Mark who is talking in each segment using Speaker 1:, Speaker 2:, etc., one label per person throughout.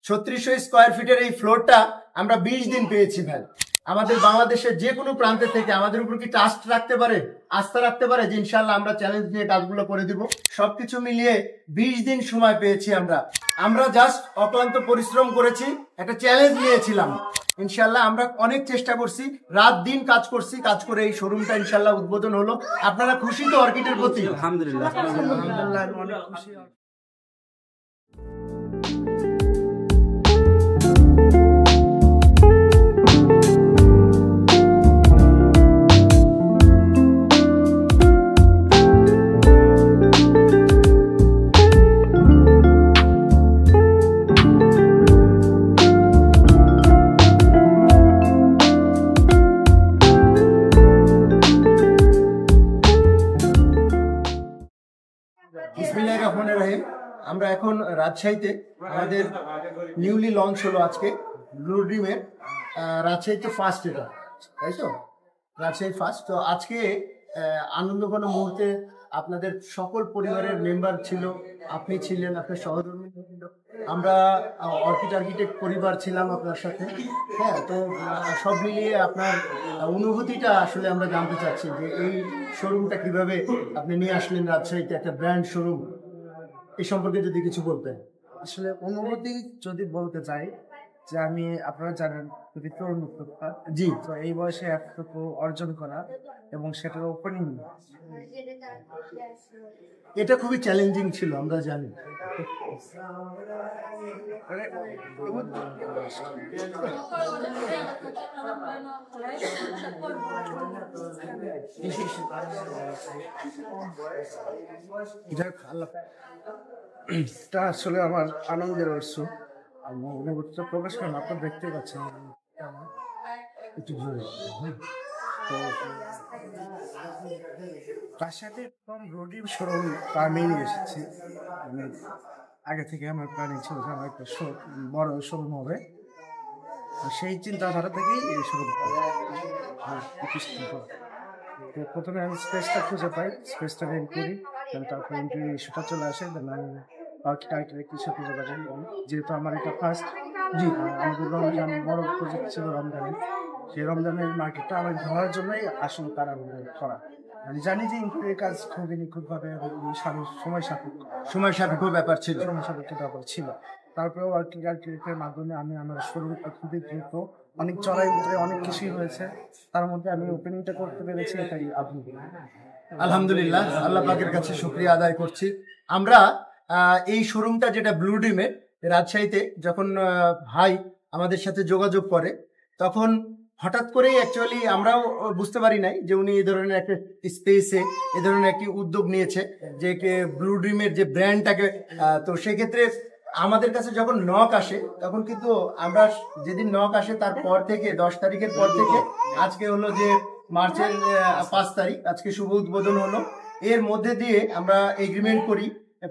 Speaker 1: 3600 square ফিটের এই ফ্লোরটা আমরা 20 দিন পেয়েছি ভাই। আমাদের বাংলাদেশের যে কোনো প্রান্তে থেকে আমাদের উপর কি ট্রাস্ট রাখতে পারে, আস্থা রাখতে পারে যে ইনশাআল্লাহ আমরা চ্যালেঞ্জ নিয়ে কাজগুলো করে দিব। সবকিছু মিলিয়ে 20 দিন সময় পেয়েছি আমরা জাস্ট অক্লান্ত পরিশ্রম করেছি, একটা চ্যালেঞ্জ নিয়েছিলাম। ইনশাআল্লাহ আমরা অনেক চেষ্টা করছি, রাত দিন কাজ করছি, কাজ করে এই শোরুমটা ইনশাআল্লাহ উদ্বোধন হলো। আপনারা খুশি তো অর্কিডের প্রতি?
Speaker 2: আলহামদুলিল্লাহ
Speaker 3: অনেক খুশি।
Speaker 1: বিসমিল্লাহির রহমানির রহিম। আমরা এখন রাজশাহীতে আমাদের নিউলি লঞ্চ হলো আজকে ব্লু ড্রিমের রাজশাহীতে ফার্স্ট, এটা তাই তো, রাজশাহী ফার্স্ট। তো আজকে আনন্দঘন মুহূর্তে আপনাদের সকল পরিবারের মেম্বার ছিল, আপনি ছিলেন, আপনার সহধর্মী ছিল, আমরা অর্কিড আর্কিটেক্ট পরিবার ছিলাম আপনার সাথে। হ্যাঁ, তো সব মিলিয়ে আপনার অনুভূতিটা আসলে আমরা জানতে চাচ্ছি যে এই শোরুমটা কিভাবে আপনি নিয়ে আসলেন রাজশাহীতে, একটা ব্র্যান্ড শোরুম, এই সম্পর্কে যদি কিছু বলতেন।
Speaker 3: আসলে অনুভূতি যদি বলতে চাই যে আমি, আপনারা জানেন খুবই তরুণ উদ্যোক্তা,
Speaker 1: জি,
Speaker 3: তো এই বয়সে এতটুকু অর্জন করা এবং সেটার ওপেনিং,
Speaker 1: এটা খুবই চ্যালেঞ্জিং ছিল, আমরা জানি।
Speaker 3: এটা আসলে আমার আনন্দের উৎস। আমি অনুভূতিটা প্রকাশ করেন, আপনারা দেখতে পাচ্ছেন একটু জোরে। তো তার সাথে রোডিম শোরুম আমি নিয়ে এসেছি। আমি আগে থেকে আমার প্ল্যানিং ছিল যে আমার একটা বড় শোরুম হবে, সেই চিন্তাধারা থেকেই এই শোরুম। তো প্রথমে আমি স্পেসটা খুঁজে পাই, স্পেসটা রেন্ট করি, তারপর এন্ট্রি ইস্যুটা চলে আসে, কিছু খুঁজে পাই। যেহেতু আমার এটা ফার্স্ট, জি, আমাদের রমজান বড় প্রজেক্ট ছিল রমজানে, সেই রমজানের মার্কেটটা আমার ধরার জন্যই আসলে তারা করা। আমি জানি যে ইন্টারের কাজ খুবই নিখুঁতভাবে সময় সাপেক্ষ ব্যাপার ছিল। তারপরেও আর্কিটেক্টের মাধ্যমে আমি আমার শোরুমটা খুবই দ্রুত, অনেক চড়াই উতরে অনেক কিছুই হয়েছে, তার মধ্যে আমি ওপেনিংটা করতে পেরেছি, এটাই আপনি।
Speaker 1: আলহামদুলিল্লাহ, আল্লাহ পাকের কাছে শুকরিয়া আদায় করছি। আমরা এই শোরুমটা যেটা ব্লু ড্রিমের রাজশাহীতে, যখন ভাই আমাদের সাথে যোগাযোগ করে, তখন হঠাৎ করেই অ্যাকচুয়ালি আমরাও বুঝতে পারি নাই যে উনি এই ধরনের একটা স্পেসে এই ধরনের একটি উদ্যোগ নিয়েছে, যে ব্লু ড্রিমের যে ব্র্যান্ডটাকে। তো সেক্ষেত্রে আমাদের কাছে যখন নক আসে, তখন কিন্তু আমরা যেদিন নক আসে তার পর থেকে 10 তারিখের পর থেকে আজকে হলো যে মার্চের 5 তারিখ, আজকে শুভ উদ্বোধন হলো। এর মধ্যে দিয়ে আমরা এগ্রিমেন্ট করি,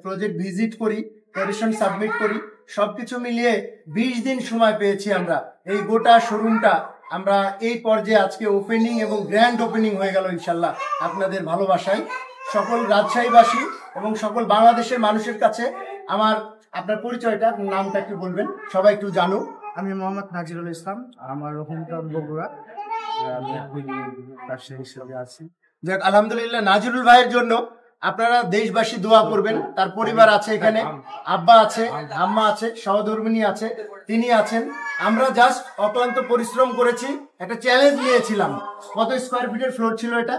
Speaker 1: প্রজেক্ট ভিজিট করি, পেটিশন সাবমিট করি, সবকিছু মিলিয়ে 20 দিন সময় পেয়েছি আমরা। এই গোটা শোরুমটা আমরা এই পর্যায়ে আজকে ওপেনিং এবং গ্র্যান্ড ওপেনিং হয়ে গেল ইনশাল্লাহ আপনাদের ভালোবাসায়। সকল রাজশাহীবাসী এবং সকল বাংলাদেশের মানুষের কাছে আপনার পরিচয়টা, নামটা একটু বলবেন, সবাই একটু জানুক।
Speaker 3: আমি মোহাম্মদ নাজিরুল ইসলাম, আমার হোমটাউন বগুড়া, ব্যবসায়ী হিসেবে আছি।
Speaker 1: যাক, আলহামদুলিল্লাহ। নাজিরুল ভাইয়ের জন্য আপনারা দেশবাসী দোয়া করবেন। তার পরিবার আছে এখানে, আব্বা আছে, আম্মা আছে, সহধর্মিনী আছে, তিনি আছেন। আমরা জাস্ট অক্লান্ত পরিশ্রম করেছি, একটা চ্যালেঞ্জ নিয়েছিলাম। কত স্কয়ার ফিটের ফ্লোর ছিল এটা?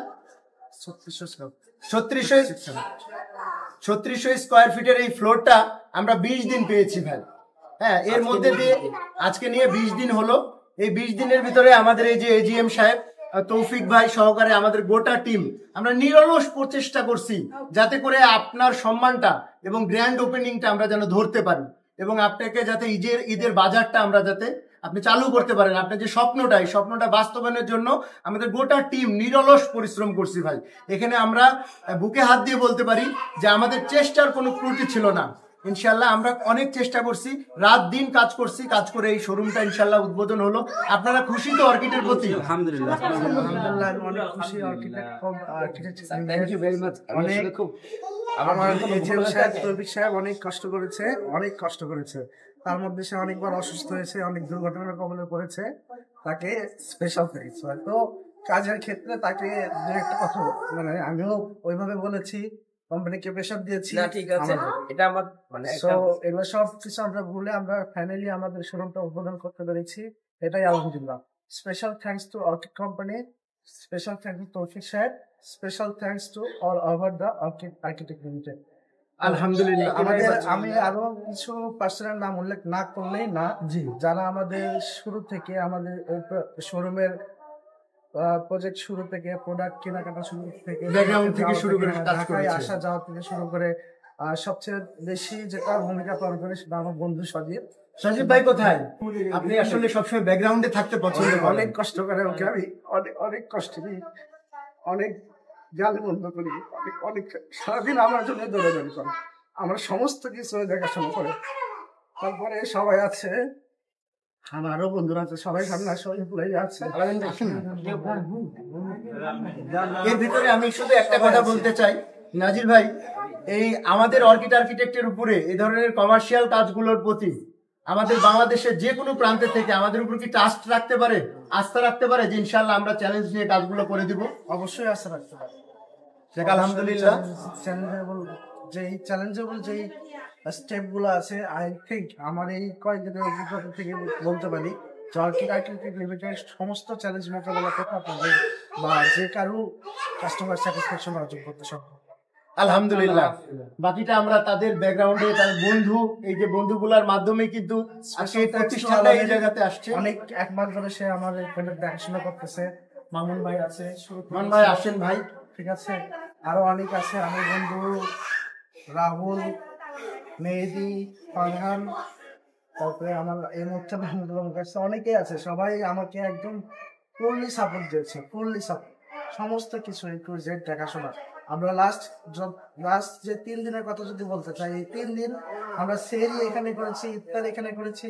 Speaker 1: 3600 স্কয়ার ফিটের এই ফ্লোরটা আমরা 20 দিন পেয়েছি ভাই। হ্যাঁ, এর মধ্যে দিয়ে আজকে নিয়ে 20 দিন হলো। এই 20 দিনের ভিতরে আমাদের এই যে এজিএম সাহেব, তৌফিক ভাই সহকারে আমাদের গোটা টিম, আমরা নিরলস প্রচেষ্টা করছি যাতে করে আপনার সম্মানটা এবং গ্র্যান্ড ওপেনিংটা আমরা যেন ধরতে পারি, এবং আপনাকে যাতে ঈদের বাজারটা আমরা যাতে আপনি চালু করতে পারেন। আপনার যে স্বপ্নটা, এই স্বপ্নটা বাস্তবায়নের জন্য আমাদের গোটা টিম নিরলস পরিশ্রম করছি ভাই। এখানে আমরা বুকে হাত দিয়ে বলতে পারি যে আমাদের চেষ্টার কোনো ত্রুটি ছিল না। ইনশাল্লাহ আমরা অনেক চেষ্টা করছি, রাত দিন কাজ করছি, কাজ করে এই শোরুমটা ইনশাল্লাহ উদ্বোধন হলো। আপনারা খুশি তো অর্কিডের প্রতি?
Speaker 2: আলহামদুলিল্লাহ
Speaker 3: আমি অনেক খুশি।
Speaker 2: Thank you very much.
Speaker 3: আমার এজিএম সাহেব, তৌফিক সাহেব অনেক কষ্ট করেছে। তার মধ্যে সে অনেকবার অসুস্থ হয়েছে, অনেক দুর্ঘটনার কবলে পড়েছে, তাকে স্পেশাল থ্যাঙ্কস। তো কাজের ক্ষেত্রে তাকে দু একটা কথা মানে আমিও ওইভাবে বলেছি, কোম্পানিকে প্রেশার দিয়েছি।
Speaker 2: না ঠিক আছে, এটা আমার মানে
Speaker 3: সো এগুলো সব কিছু আমরা ভুলে আমরা ফাইনালি আমাদের শোরুমটা উদ্বোধন করতে পেরেছি, এটাই আলহামদুলিল্লাহ। Special thanks to orchid company, special thanks to তৌফিক সাহেব, special thanks to all over the orchid architect limited.
Speaker 1: আলহামদুলিল্লাহ।
Speaker 3: আমাদের আমি আরো কিছু পার্সোনাল নাম উল্লেখ না করলেই না,
Speaker 1: জি,
Speaker 3: যারা আমাদের শুরু থেকে আমাদের শোরুমের প্রজেক্ট শুরু থেকে প্রোডাক্ট কেনাকাটা শুরু থেকে
Speaker 1: ব্যাকগ্রাউন্ড থেকে শুরু করে কাজ
Speaker 3: ঢাকায়
Speaker 1: করেছে।
Speaker 3: আসা যাওয়া থেকে শুরু করে সবচেয়ে বেশি যেটা ভূমিকা পালন করে সেটা আমার বন্ধু সজীব।
Speaker 1: সজীব ভাই কোথায়? আপনি আসলে সবসময় ব্যাকগ্রাউন্ডে থাকতে পছন্দ করেন।
Speaker 3: অনেক কষ্ট করে ওকে আমি অনেক অনেক কষ্ট দিই, অনেক গালি বন্ধ করি, অনেক অনেক সারাদিন আমার জন্য দৌড়াদৌড়ি করে, আমার সমস্ত কিছু দেখাশোনা করে। তারপরে সবাই আছে, আমারও বন্ধুরা আছে, সবাই সামনে আসে, এমপ্লয়ি আছে।
Speaker 1: এর ভিতরে আমি শুধু একটা কথা বলতে চাই, নাজির ভাই, এই আমাদের অর্কিড আর্কিটেক্টের উপরে এই ধরনের কমার্শিয়াল কাজগুলোর প্রতি আমাদের বাংলাদেশের যে কোনো প্রান্তে থেকে আমাদের উপর কি ট্রাস্ট রাখতে পারে, আস্থা রাখতে পারে যে ইনশাল্লাহ আমরা চ্যালেঞ্জ নিয়ে কাজগুলো করে দিব?
Speaker 3: অবশ্যই আশা রাখতে পারি।
Speaker 1: আলহামদুলিল্লাহ।
Speaker 3: চ্যালেঞ্জেবল যেই স্টেপ গুলো আছে, আই থিঙ্ক আমার এই কয়েকদিনের অভিজ্ঞতা থেকে বলতে পারি অর্কিড আর্কিটেক্ট লিমিটেড সমস্ত চ্যালেঞ্জ মোকাবেলা করতে আপনাদের বা যে কারো কাস্টমার স্যাটিসফ্যাকশন অর্জন করতে সক্ষম।
Speaker 1: আলহামদুলিল্লাহ। বাকিটা আমরা তাদের ব্যাকগ্রাউন্ডে তার বন্ধু, এই যে বন্ধুগুলার মাধ্যমে কিন্তু আজকে এই প্রতিষ্ঠানটা এই জায়গাতে আসছে।
Speaker 3: অনেক এক মাস ধরে সে আমার দেখাশোনা করতেছে। মামুন ভাই আছে,
Speaker 1: মান ভাই আসেন ভাই,
Speaker 3: ঠিক আছে, আরো অনেক আছে, আমার বন্ধু রাহুল, মেহেদি, ফারহান, তারপরে আমার এই মুহূর্তে মাহমুদুল কাছে অনেকেই আছে, সবাই আমাকে একদম ফুললি সাপোর্ট দিয়েছে, ফুললি সাপোর্ট, সমস্ত কিছু একটু জেড দেখাশোনা। আমরা লাস্ট যে 3 দিনের কথা যদি বলতে চাই, এই 3 দিন আমরা সেরি এখানে করেছি, ইফতার এখানে করেছি,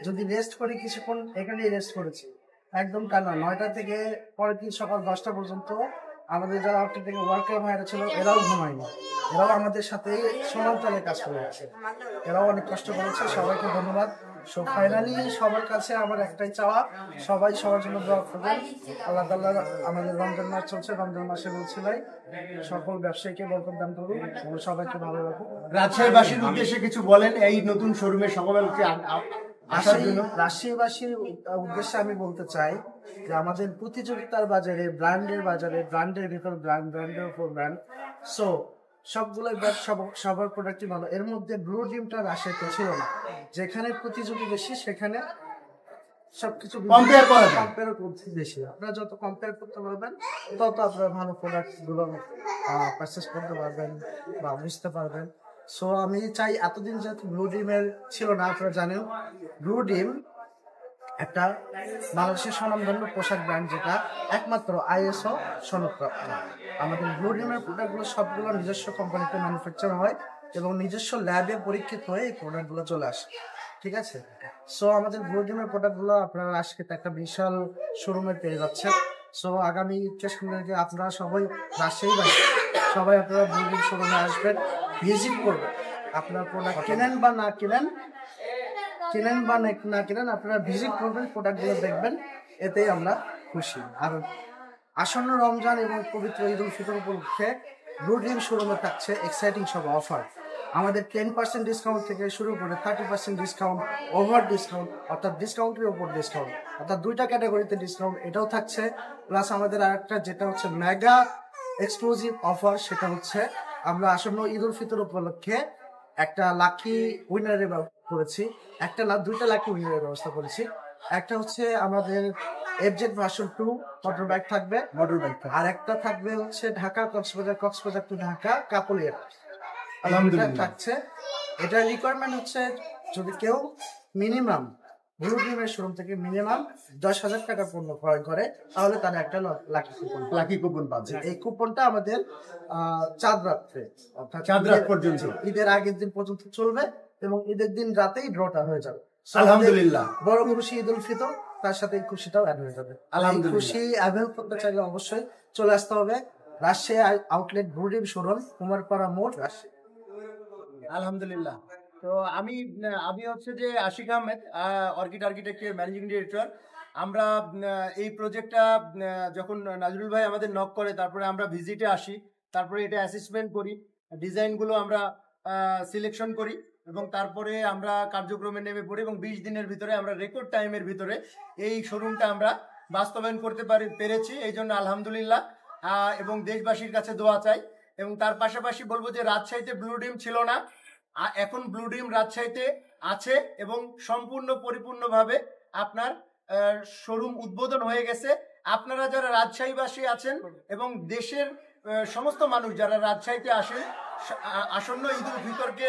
Speaker 3: যদি রেস্ট করি কিছুক্ষণ এখানেই রেস্ট করেছি, একদম টানা 9টা থেকে পরের দিন সকাল 10টা পর্যন্ত। আমাদের যারা আপনি থেকে ওয়ার্কার ভাইরা ছিল এরাও ঘুমায়নি, এরাও আমাদের সাথে সমান তালে কাজ করে আছে, এরাও অনেক কষ্ট করেছে, সবাইকে ধন্যবাদ। সো ফাইনালি সবার কাছে আমার একটাই চাওয়া, সবাই সবার জন্য দোয়া করবেন। আল্লাহ তাআলা আমাদের রমজান মাস চলছে, রমজান মাসে বলছি ভাই সকল ব্যবসায়ীকে বরকত দান করুন, সবাইকে ভালো রাখুন।
Speaker 1: রাজশাহীবাসীর উদ্দেশ্যে কিছু বলেন এই নতুন শোরুমে সকলকে আসার জন্য।
Speaker 3: রাজশাহীবাসীর উদ্দেশ্যে আমি বলতে চাই যে আমাদের প্রতিযোগিতার বাজারে, ব্র্যান্ডের ভিতর ব্র্যান্ড, ব্র্যান্ডের উপর ব্র্যান্ড, সো সবগুলো সবার প্রোডাক্টই ভালো। এর মধ্যে ব্লু ডিমটা রাজশাহীতে ছিল না, যেখানে প্রতিযোগী বেশি সেখানে সবকিছু কম্পেয়ার করতে বেশি। আপনারা যত কম্পেয়ার করতে পারবেন তত আপনারা ভালো প্রোডাক্ট গুলো পারচেস করতে পারবেন বা বুঝতে পারবেন। সো আমি চাই, এতদিন যেহেতু ব্লু ডিমের ছিল না, আপনারা জানেন ব্লু ডিম একটা বাংলাদেশের স্বনামধন্য পোশাক ব্র্যান্ড, যেটা একমাত্র ISO সনদপ্রাপ্ত। আমাদের ব্লু ডিমের প্রোডাক্টগুলো সবগুলো নিজস্ব কোম্পানিতে ম্যানুফ্যাকচার হয় এবং নিজস্ব ল্যাবে পরীক্ষিত হয়ে এই প্রোডাক্টগুলো চলে আসে, ঠিক আছে। সো আমাদের ব্লু ডিমের প্রোডাক্টগুলো আপনারা আজকে একটা বিশাল শোরুমে পেয়ে যাচ্ছেন। সো আগামী সামনে আপনারা সবাই রাজশাহীবাসী সবাই আপনারা ব্লু ডিম শোরুমে আসবেন, ভিজিট করবেন। আপনার প্রোডাক্ট কেনেন বা না কেনেন আপনারা ভিজিট করবেন, প্রোডাক্টগুলো দেখবেন, এতেই আমরা খুশি। আর আসন্ন রমজান এবং পবিত্র ঈদ উল ফিতর উপলক্ষে ব্লু ডিম শোরুমে থাকছে এক্সাইটিং সব অফার। আমাদের 10% ডিসকাউন্ট থেকে শুরু করে 30% ডিসকাউন্ট, ওভার ডিসকাউন্ট অর্থাৎ ডিসকাউন্টের উপর ডিসকাউন্ট, অর্থাৎ 2টা ক্যাটাগরিতে ডিসকাউন্ট, এটাও থাকছে। প্লাস আমাদের আরেকটা যেটা হচ্ছে মেগা এক্সক্লুসিভ অফার, সেটা হচ্ছে আমরা আসন্ন ঈদ উল ফিতর উপলক্ষে একটা লাকি উইনারের করেছি, একটা না 2টা লাকি উইনারের ব্যবস্থা করেছি। একটা হচ্ছে আমাদের FZ ভার্সন 2 মোটর বাইক থাকবে, আর একটা থাকবে হচ্ছে ঢাকা কক্সবাজার টু ঢাকা কাপলিয়া
Speaker 1: আলহামদুলিল্লাহ
Speaker 3: থাকছে। এটার রিকোয়ারমেন্ট হচ্ছে যদি কেউ মিনিমাম ব্লু ডিমের শোরুম থেকে মিনিমাম 10,000 টাকা পণ্য ক্রয় করে তাহলে তারা একটা লাকি কুপন পাবে। এই কুপনটা আমাদের চাঁদ রাত্রে অর্থাৎ
Speaker 1: চাঁদ রাত পর্যন্ত,
Speaker 3: ঈদের আগের দিন পর্যন্ত চলবে এবং ঈদের দিন রাতেই ড্রটা হয়ে যাবে।
Speaker 1: আলহামদুলিল্লাহ।
Speaker 3: বড় খুশি ঈদ উল ফিতর, তার সাথে এই খুশিটাও অ্যাড হয়ে যাবে।
Speaker 1: আলহামদুলিল্লাহ।
Speaker 3: খুশি অ্যাভেল করতে চাইলে অবশ্যই চলে আসতে হবে রাজশাহী আউটলেট ব্লু ডিম শোরুম, কুমারপাড়া মোড়, রাজশাহী।
Speaker 1: আলহামদুলিল্লাহ। তো আমি আমি হচ্ছে যে আশিক আহমেদ, অর্কিড আর্কিটেক্টের ম্যানেজিং ডিরেক্টর। আমরা এই প্রজেক্টটা যখন নাজরুল ভাই আমাদের নক করে, তারপরে আমরা ভিজিটে আসি, তারপরে এটা অ্যাসেসমেন্ট করি, ডিজাইনগুলো আমরা সিলেকশন করি এবং তারপরে আমরা কার্যক্রমে নেমে পড়ি এবং 20 দিনের ভিতরে আমরা রেকর্ড টাইমের ভিতরে এই শোরুমটা আমরা বাস্তবায়ন করতে পেরেছি। এই জন্য আলহামদুলিল্লাহ এবং দেশবাসীর কাছে দোয়া চাই। এবং তার পাশাপাশি বলবো যে রাজশাহীতে ব্লু ড্রিম ছিল না, এখন ব্লু ড্রিম রাজশাহীতে আছে এবং সম্পূর্ণ পরিপূর্ণভাবে আপনার শোরুম উদ্বোধন হয়ে গেছে। আপনারা যারা রাজশাহীবাসী আছেন এবং দেশের সমস্ত মানুষ যারা রাজশাহীতে আসেন, আসন্ন ঈদ উল ফিতরকে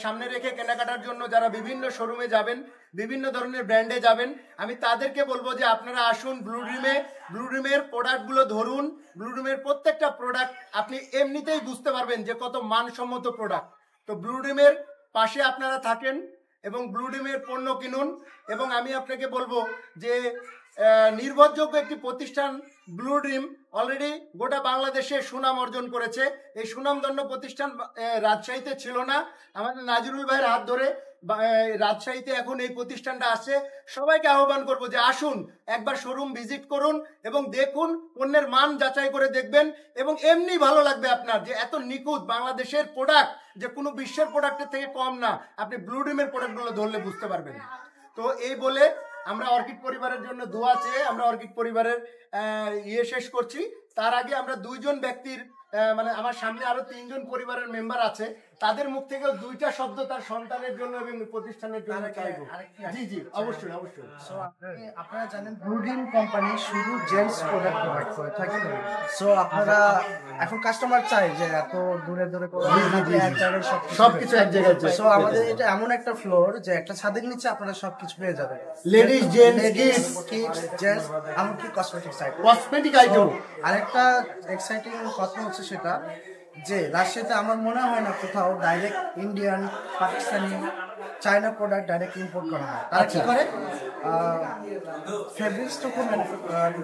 Speaker 1: সামনে রেখে কেনাকাটার জন্য যারা বিভিন্ন শোরুমে যাবেন, বিভিন্ন ধরনের ব্র্যান্ডে যাবেন, আমি তাদেরকে বলবো যে আপনারা আসুন ব্লু ড্রিমের প্রোডাক্টগুলো ধরুন। ব্লু ড্রিমের প্রত্যেকটা প্রোডাক্ট আপনি এমনিতেই বুঝতে পারবেন যে কত মানসম্মত প্রোডাক্ট। তো ব্লু ড্রিমের পাশে আপনারা থাকেন এবং ব্লু ড্রিমের পণ্য কিনুন। এবং আমি আপনাকে বলবো যে নির্ভরযোগ্য একটি প্রতিষ্ঠান ব্লু ড্রিম অলরেডি গোটা বাংলাদেশে সুনাম অর্জন করেছে। এই সুনামধন্য প্রতিষ্ঠান রাজশাহীতে ছিল না, আমাদের নাজরুল ভাইয়ের হাত ধরে রাজশাহীতে এখন এই প্রতিষ্ঠানটা আছে। সবাইকে আহ্বান করবো যে আসুন একবার শোরুম ভিজিট করুন এবং দেখুন, পণ্যের মান যাচাই করে দেখবেন এবং এমনি ভালো লাগবে আপনার যে এত নিখুঁত বাংলাদেশের প্রোডাক্ট, যে কোনো বিশ্বের প্রোডাক্টের থেকে কম না। আপনি ব্লু ড্রিমের প্রোডাক্টগুলো ধরলে বুঝতে পারবেন। তো এই বলে আমরা অর্কিড পরিবারের জন্য দোয়া চেয়ে আমরা অর্কিড পরিবারের শেষ করছি। তার আগে আমরা 2 জন ব্যক্তির মানে আমার সামনে আরো 3 জন পরিবারের মেম্বার আছে, তাদের মুখ থেকেও 2টা শব্দ তার সন্তানের জন্য এবং প্রতিষ্ঠানের জন্য চাইবো। জি জি, অবশ্যই অবশ্যই।
Speaker 3: আপনারা জানেন ব্লু ড্রিম কোম্পানি শুধু জেন্টস প্রোডাক্ট প্রোভাইড করে থাকে। সো আপনারা এখন কাস্টমার চাই যে এত দূরে দূরে
Speaker 1: সবকিছু এক জায়গায়।
Speaker 3: সো আমাদের এটা এমন একটা ফ্লোর যে একটা ছাদের নিচে আপনারা সবকিছু পেয়ে যাবেন,
Speaker 1: লেডিস জেন্টস
Speaker 3: কিডস জেন্টস এমনকি কসমেটিক্স আইটেম।
Speaker 1: Cosmetic item.
Speaker 3: আরেকটা এক্সাইটিং কথা হচ্ছে সেটা যে রাজশাহীতে আমার মনে হয় না কোথাও direct Indian, Pakistani, China product direct import করা হয়। তারা কি করে ফেব্রিক্সটুকু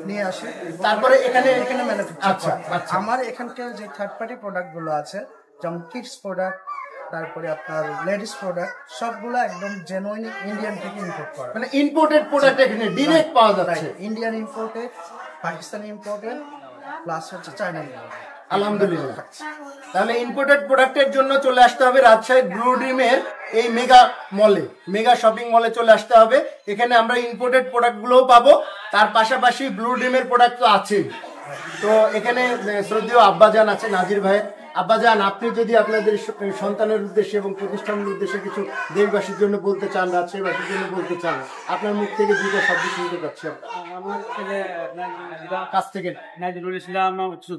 Speaker 3: নিয়ে আসে, তারপরে এখানে ম্যানুফ্যাকচার করে। আমার এখানকার যে থার্ড পার্টি প্রোডাক্টগুলো আছে যেমন কিডস প্রোডাক্ট, তারপরে আপনার লেডিস প্রোডাক্ট, সবগুলো একদম জেনুইন ইন্ডিয়ান থেকে ইম্পোর্ট করা,
Speaker 1: মানে ইম্পোর্টেড প্রোডাক্ট এখানে ডাইরেক্ট পাওয়া যাচ্ছে।
Speaker 3: Indian imported, Pakistani imported, plus হচ্ছে চায়না।
Speaker 1: আলহামদুলিল্লাহ। তাহলে ইম্পোর্টেড প্রোডাক্টের জন্য চলে আসতে হবে রাজশাহী ব্লু ড্রিমের এই মেগা মলে, মেগা শপিং মলে চলে আসতে হবে। এখানে আমরা ইম্পোর্টেড প্রোডাক্টগুলোও পাবো, তার পাশাপাশি ব্লু ড্রিমের প্রোডাক্ট তো আছেই। তো এখানে শ্রদ্ধেয় আব্বাজান আছে, নাজির ভাইয়ের আব্বাজান, আপনি যদি আপনাদের সন্তানের উদ্দেশ্যে এবং প্রতিষ্ঠানের উদ্দেশ্যে কিছু দেশবাসীর জন্য বলতে চান, রাজশাহীবাসীর জন্য বলতে চান, আপনার মুখ থেকে 2টা শব্দ শুনতে পাচ্ছি।
Speaker 2: আমার ছেলে কাছ থেকে নাজরুল ইসলাম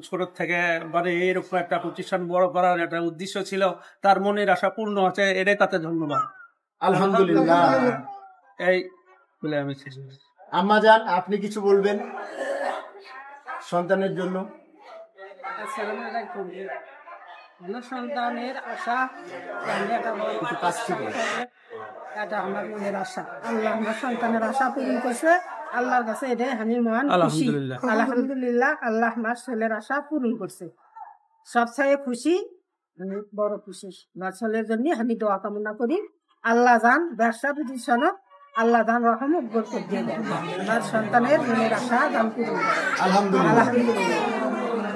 Speaker 2: ছোট থেকে মানে এরকম একটা প্রতিষ্ঠান বড় করার একটা উদ্দেশ্য ছিল, তার মনের আশা পূর্ণ আছে, এটাই তাতে ধন্যবাদ।
Speaker 1: আলহামদুলিল্লাহ।
Speaker 2: এই বলে আমি
Speaker 1: আম্মাজান, আপনি কিছু বলবেন সন্তানের জন্য?
Speaker 4: সন্তানের আশা, এটা আমার মনের আশা। আল্লাহ আমার সন্তানের আশা পূরণ করছে, আল্লাহর কাছে এটাই আমি মহান খুশি। আলহামদুলিল্লাহ, আল্লাহ আমার ছেলের আশা পূরণ করছে, সবচেয়ে খুশি, আমি বড় খুশি। আমার ছেলের জন্য আমি দোয়া কামনা করি, আল্লাহ জান ব্যবসা প্রতিষ্ঠান, আল্লাহ জান রহমত বরকত দিয়ে দেন, আমার সন্তানের মনের আশা দান পূরণ করে।
Speaker 1: আলহামদুলিল্লাহ।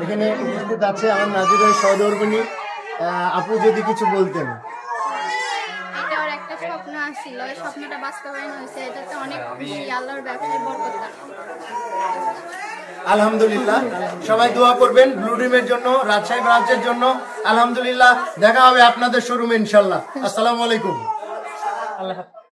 Speaker 1: এখানে উপস্থিত আছে আমার নাজিরের সহধর্মিণী আপু, যদি কিছু বলতেন।
Speaker 5: এটা ওর একটা স্বপ্ন ছিল, এই স্বপ্নটা বাস্তবায়ন হয়েছে, এটাতে অনেক খুশি, আল্লাহর ব্যবসায় বরকত দান।
Speaker 1: আলহামদুলিল্লাহ, সবাই দোয়া করবেন ব্লু ড্রিমের জন্য, রাজশাহী ব্রাঞ্চের জন্য। আলহামদুলিল্লাহ, দেখা হবে আপনাদের শোরুমে ইনশাল্লাহ। আসসালামু আলাইকুম।
Speaker 2: আল্লাহ